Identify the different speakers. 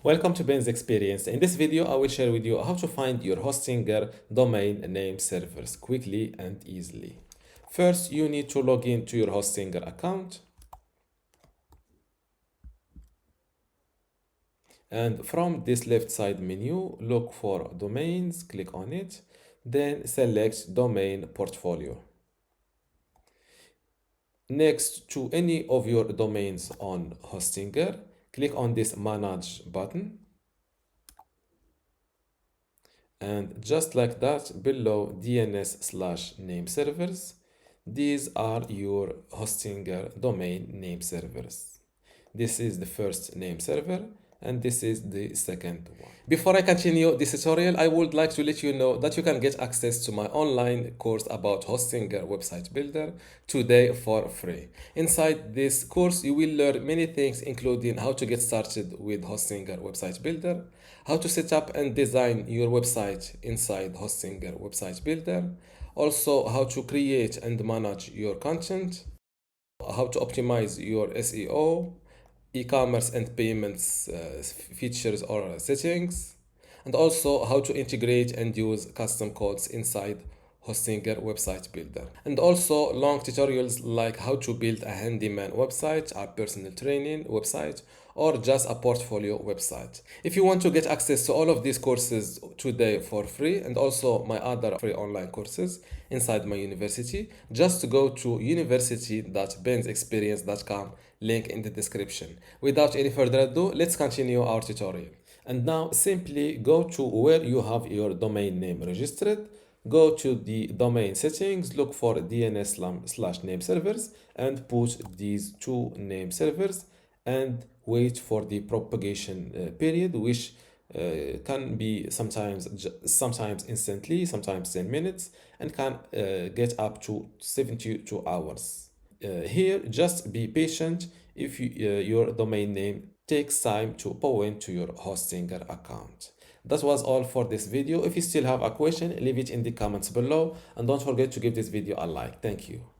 Speaker 1: Welcome to Ben's Experience. In this video, I will share with you how to find your Hostinger domain name servers quickly and easily. First, you need to log in to your Hostinger account. And from this left side menu, look for domains, click on it, then select domain portfolio. Next to any of your domains on Hostinger, click on this manage button. And just like that, below DNS/name servers, these are your Hostinger domain name servers. This is the first name server and this is the second one. Before I continue this tutorial, I would like to let you know that you can get access to my online course about Hostinger website builder today for free. Inside this course, you will learn many things, including how to get started with Hostinger website builder, how to set up and design your website inside Hostinger website builder, also how to create and manage your content, how to optimize your SEO, e-commerce and payments features or settings, and also how to integrate and use custom codes inside Hostinger website builder, and also long tutorials like how to build a handyman website, a personal training website, or just a portfolio website. If you want to get access to all of these courses today for free and also my other free online courses inside my university, just go to university.bensexperience.com, link in the description. Without any further ado, let's continue our tutorial. And now simply go to where you have your domain name registered. Go to the domain settings, look for DNS/name servers and put these two name servers and wait for the propagation period, which can be sometimes instantly, sometimes 10 minutes, and can get up to 72 hours. Here, just be patient if your domain name takes time to point to your Hostinger account. That was all for this video. If you still have a question, leave it in the comments below and don't forget to give this video a like. Thank you.